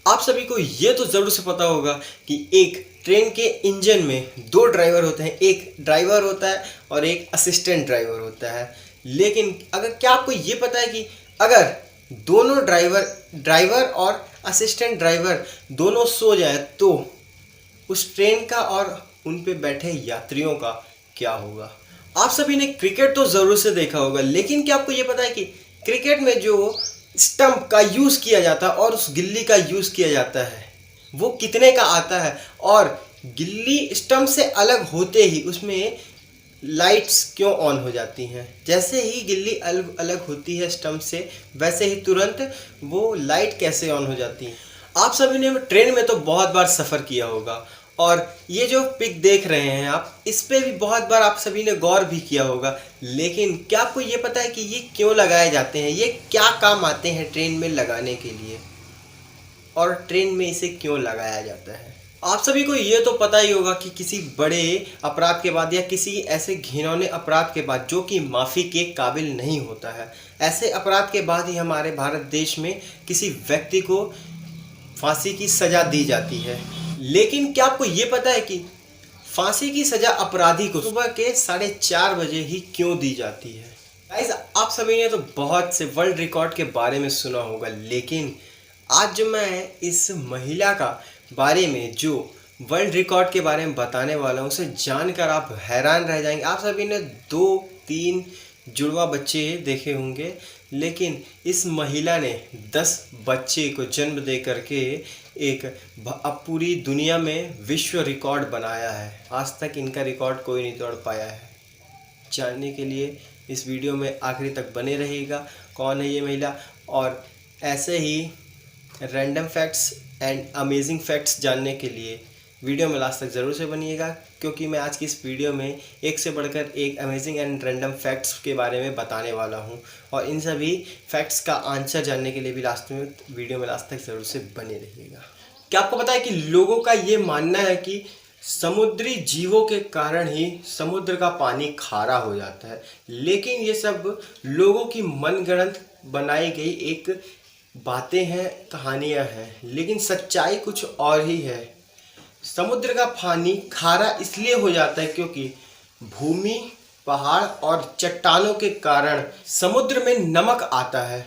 आप सभी को ये तो ज़रूर से पता होगा कि एक ट्रेन के इंजन में दो ड्राइवर होते हैं, एक ड्राइवर होता है और एक असिस्टेंट ड्राइवर होता है। लेकिन अगर क्या आपको ये पता है कि अगर दोनों ड्राइवर और असिस्टेंट ड्राइवर दोनों सो जाए तो उस ट्रेन का और उन पे बैठे यात्रियों का क्या होगा। आप सभी ने क्रिकेट तो ज़रूर से देखा होगा, लेकिन क्या आपको ये पता है कि क्रिकेट में जो स्टंप का यूज़ किया जाता है और उस गिल्ली का यूज़ किया जाता है वो कितने का आता है, और गिल्ली स्टंप से अलग होते ही उसमें लाइट्स क्यों ऑन हो जाती हैं। जैसे ही गिल्ली अलग अलग होती है स्टंप से, वैसे ही तुरंत वो लाइट कैसे ऑन हो जाती है। आप सभी ने ट्रेन में तो बहुत बार सफ़र किया होगा, और ये जो पिक देख रहे हैं आप, इस पे भी बहुत बार आप सभी ने गौर भी किया होगा। लेकिन क्या आपको ये पता है कि ये क्यों लगाए जाते हैं, ये क्या काम आते हैं ट्रेन में लगाने के लिए, और ट्रेन में इसे क्यों लगाया जाता है। आप सभी को ये तो पता ही होगा कि किसी बड़े अपराध के बाद या किसी ऐसे घिनौने अपराध के बाद जो कि माफ़ी के काबिल नहीं होता है, ऐसे अपराध के बाद ही हमारे भारत देश में किसी व्यक्ति को फांसी की सज़ा दी जाती है। लेकिन क्या आपको ये पता है कि फांसी की सज़ा अपराधी को सुबह के 4:30 बजे ही क्यों दी जाती है। गाइस, आप सभी ने तो बहुत से वर्ल्ड रिकॉर्ड के बारे में सुना होगा, लेकिन आज जो मैं इस महिला का बारे में, जो वर्ल्ड रिकॉर्ड के बारे में बताने वाला हूँ, उसे जानकर आप हैरान रह जाएंगे। आप सभी ने 2-3 जुड़वा बच्चे देखे होंगे, लेकिन इस महिला ने 10 बच्चे को जन्म दे करके एक अब पूरी दुनिया में विश्व रिकॉर्ड बनाया है। आज तक इनका रिकॉर्ड कोई नहीं तोड़ पाया है। जानने के लिए इस वीडियो में आखिरी तक बने रहिएगा, कौन है ये महिला, और ऐसे ही random facts and amazing facts जानने के लिए वीडियो में लास्ट तक ज़रूर से बनिएगा, क्योंकि मैं आज की इस वीडियो में एक से बढ़कर एक अमेजिंग एंड रैंडम फैक्ट्स के बारे में बताने वाला हूं, और इन सभी फैक्ट्स का आंसर जानने के लिए भी लास्ट में वीडियो में लास्ट तक ज़रूर से बने रहिएगा। क्या आपको पता है कि लोगों का ये मानना है कि समुद्री जीवों के कारण ही समुद्र का पानी खारा हो जाता है, लेकिन ये सब लोगों की मनगढ़ंत बनाई गई एक बातें हैं, कहानियाँ हैं, लेकिन सच्चाई कुछ और ही है। समुद्र का पानी खारा इसलिए हो जाता है क्योंकि भूमि, पहाड़ और चट्टानों के कारण समुद्र में नमक आता है,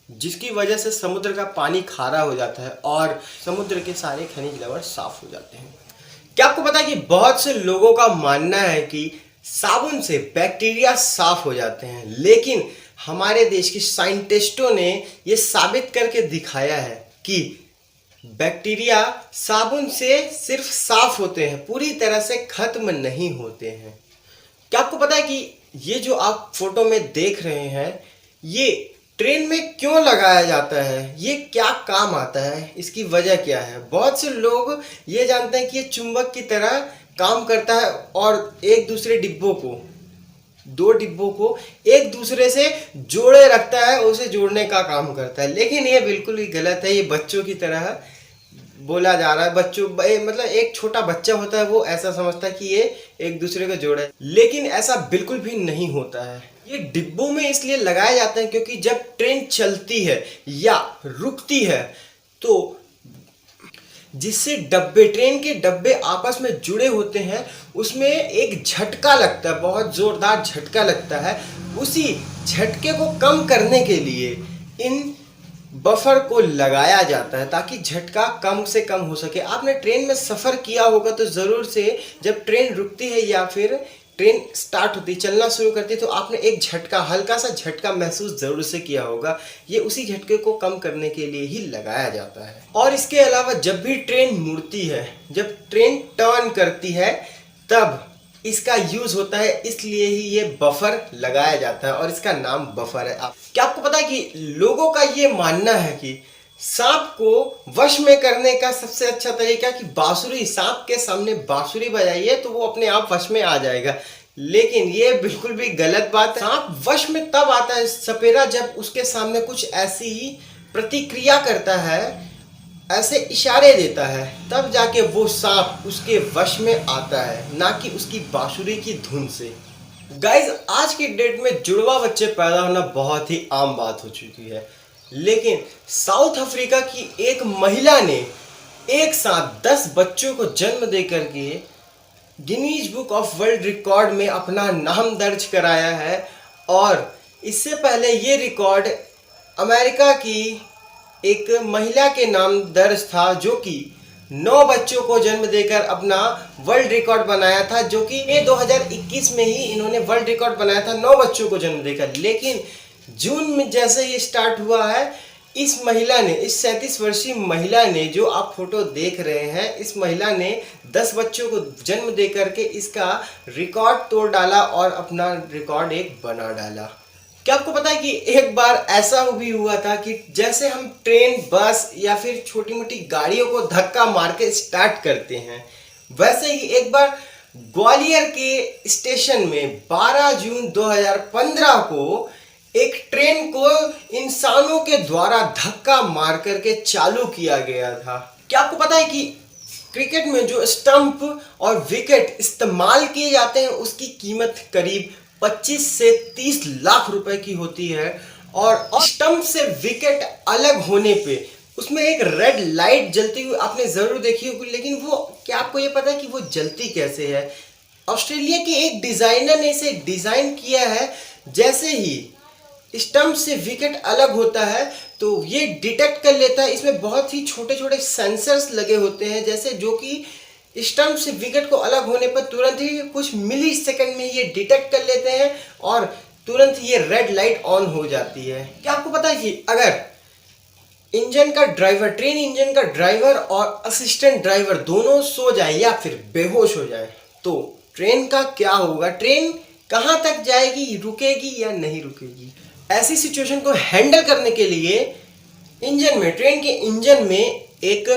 जिसकी वजह से समुद्र का पानी खारा हो जाता है और समुद्र के सारे खनिज लवण साफ हो जाते हैं। क्या आपको पता है कि बहुत से लोगों का मानना है कि साबुन से बैक्टीरिया साफ हो जाते हैं, लेकिन हमारे देश के साइंटिस्टों ने ये साबित करके दिखाया है कि बैक्टीरिया साबुन से सिर्फ साफ होते हैं, पूरी तरह से खत्म नहीं होते हैं। क्या आपको पता है कि ये जो आप फोटो में देख रहे हैं, ये ट्रेन में क्यों लगाया जाता है, ये क्या काम आता है, इसकी वजह क्या है। बहुत से लोग ये जानते हैं कि ये चुंबक की तरह काम करता है और एक दूसरे दो डिब्बों को एक दूसरे से जोड़े रखता है, उसे जोड़ने का काम करता है। लेकिन ये बिल्कुल ही गलत है, ये बच्चों की तरह बोला जा रहा है। बच्चों मतलब एक छोटा बच्चा होता है, वो ऐसा समझता है कि ये एक दूसरे को जोड़े, लेकिन ऐसा बिल्कुल भी नहीं होता है। ये डिब्बों में इसलिए लगाए जाते हैं क्योंकि जब ट्रेन चलती है या रुकती है तो जिससे ट्रेन के डब्बे आपस में जुड़े होते हैं, उसमें एक झटका लगता है, बहुत ज़ोरदार झटका लगता है। उसी झटके को कम करने के लिए इन बफर को लगाया जाता है ताकि झटका कम से कम हो सके। आपने ट्रेन में सफ़र किया होगा तो ज़रूर से जब ट्रेन रुकती है या फिर ट्रेन स्टार्ट होती, चलना शुरू करती, तो आपने एक झटका, हल्का सा झटका महसूस ज़रूर से किया होगा। ये उसी झटके को कम करने के लिए ही लगाया जाता है। और इसके अलावा जब भी ट्रेन मुड़ती है, जब ट्रेन टर्न करती है, तब इसका यूज़ होता है, इसलिए ही ये बफर लगाया जाता है और इसका नाम बफर है। क्या आपको पता है कि लोगों का ये मानना है कि सांप को वश में करने का सबसे अच्छा तरीका कि बांसुरी, सांप के सामने बांसुरी बजाइए तो वो अपने आप वश में आ जाएगा। लेकिन ये बिल्कुल भी गलत बात है। सांप वश में तब आता है, सपेरा, जब उसके सामने कुछ ऐसी ही प्रतिक्रिया करता है, ऐसे इशारे देता है, तब जाके वो सांप उसके वश में आता है, ना कि उसकी बांसुरी की धुन से। गाइज, आज की डेट में जुड़वा बच्चे पैदा होना बहुत ही आम बात हो चुकी है। लेकिन साउथ अफ्रीका की एक महिला ने एक साथ 10 बच्चों को जन्म देकर के Guinness book of world record में अपना नाम दर्ज कराया है। और इससे पहले ये रिकॉर्ड अमेरिका की एक महिला के नाम दर्ज था, जो कि 9 बच्चों को जन्म देकर अपना वर्ल्ड रिकॉर्ड बनाया था, जो कि 2021 में ही इन्होंने वर्ल्ड रिकॉर्ड बनाया था 9 बच्चों को जन्म देकर। लेकिन जून में जैसे ये स्टार्ट हुआ है, इस महिला ने, इस 37 वर्षीय महिला ने, जो आप फोटो देख रहे हैं, इस महिला ने 10 बच्चों को जन्म देकर के इसका रिकॉर्ड तोड़ डाला और अपना रिकॉर्ड एक बना डाला। क्या आपको पता है कि एक बार ऐसा भी हुआ था कि जैसे हम ट्रेन, बस या फिर छोटी मोटी गाड़ियों को धक्का मार के स्टार्ट करते हैं, वैसे ही एक बार ग्वालियर के स्टेशन में 12 जून 2015 को एक ट्रेन को इंसानों के द्वारा धक्का मार करके चालू किया गया था। क्या आपको पता है कि क्रिकेट में जो स्टंप और विकेट इस्तेमाल किए जाते हैं, उसकी कीमत करीब 25 से 30 लाख रुपए की होती है। और स्टंप से विकेट अलग होने पे उसमें एक रेड लाइट जलती हुई आपने जरूर देखी होगी, लेकिन वो, क्या आपको ये पता है कि वो जलती कैसे है? ऑस्ट्रेलिया के एक डिजाइनर ने इसे डिजाइन किया है। जैसे ही स्टंप से विकेट अलग होता है तो ये डिटेक्ट कर लेता है। इसमें बहुत ही छोटे छोटे सेंसर्स लगे होते हैं, जैसे जो कि स्टंप से विकेट को अलग होने पर तुरंत ही कुछ मिली सेकंड में ये डिटेक्ट कर लेते हैं और तुरंत ये रेड लाइट ऑन हो जाती है। क्या आपको पता है कि अगर इंजन का ड्राइवर, ट्रेन इंजन का ड्राइवर और असिस्टेंट ड्राइवर दोनों सो जाए या फिर बेहोश हो जाए तो ट्रेन का क्या होगा? ट्रेन कहाँ तक जाएगी? रुकेगी या नहीं रुकेगी? ऐसी सिचुएशन को हैंडल करने के लिए इंजन में, ट्रेन के इंजन में एक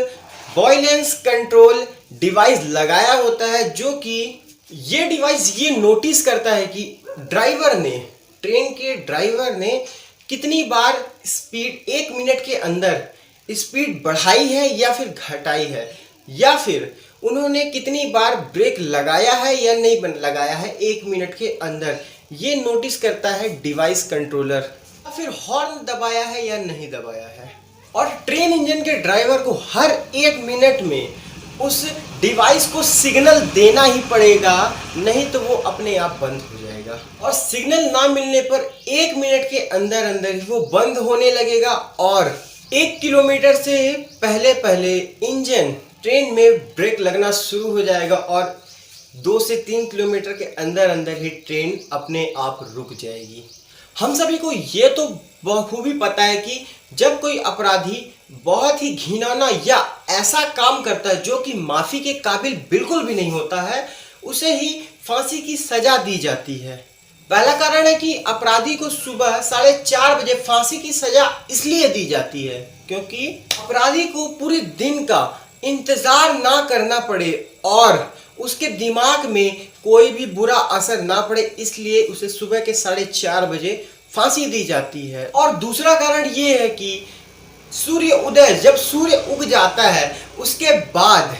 बॉयलेंस कंट्रोल डिवाइस लगाया होता है, जो कि ये डिवाइस ये नोटिस करता है कि ड्राइवर ने, ट्रेन के ड्राइवर ने कितनी बार स्पीड 1 मिनट के अंदर स्पीड बढ़ाई है या फिर घटाई है, या फिर उन्होंने कितनी बार ब्रेक लगाया है या नहीं लगाया है 1 मिनट के अंदर। ये नोटिस करता है डिवाइस कंट्रोलर। या फिर हॉर्न दबाया है या नहीं दबाया है। और ट्रेन इंजन के ड्राइवर को हर 1 मिनट में उस डिवाइस को सिग्नल देना ही पड़ेगा, नहीं तो वो अपने आप बंद हो जाएगा। और सिग्नल ना मिलने पर 1 मिनट के अंदर अंदर ही वो बंद होने लगेगा और 1 किलोमीटर से पहले पहले इंजन, ट्रेन में ब्रेक लगना शुरू हो जाएगा और 2 से 3 किलोमीटर के अंदर अंदर ही ट्रेन अपने आप रुक जाएगी। हम सभी को ये तो बखूबी पता है कि जब कोई अपराधी बहुत ही घिनौना या ऐसा काम करता है जो कि माफी के काबिल बिल्कुल भी नहीं होता है, उसे ही फांसी की सजा दी जाती है। पहला कारण है कि अपराधी को सुबह 4:30 बजे फांसी की सजा इसलिए दी जाती है क्योंकि अपराधी को पूरे दिन का इंतजार ना करना पड़े और उसके दिमाग में कोई भी बुरा असर ना पड़े, इसलिए उसे सुबह के 4:30 बजे फांसी दी जाती है। और दूसरा कारण ये है कि सूर्य उदय, जब सूर्य उग जाता है उसके बाद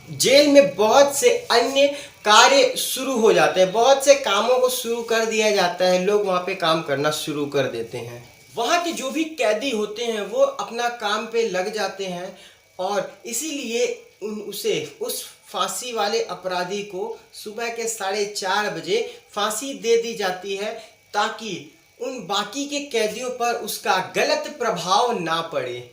जेल में बहुत से अन्य कार्य शुरू हो जाते हैं, बहुत से कामों को शुरू कर दिया जाता है, लोग वहाँ पे काम करना शुरू कर देते हैं। वहाँ के जो भी कैदी होते हैं वो अपना काम पे लग जाते हैं और इसीलिए उस फांसी वाले अपराधी को सुबह के 4:30 बजे फांसी दे दी जाती है ताकि उन बाकी के कैदियों पर उसका गलत प्रभाव ना पड़े।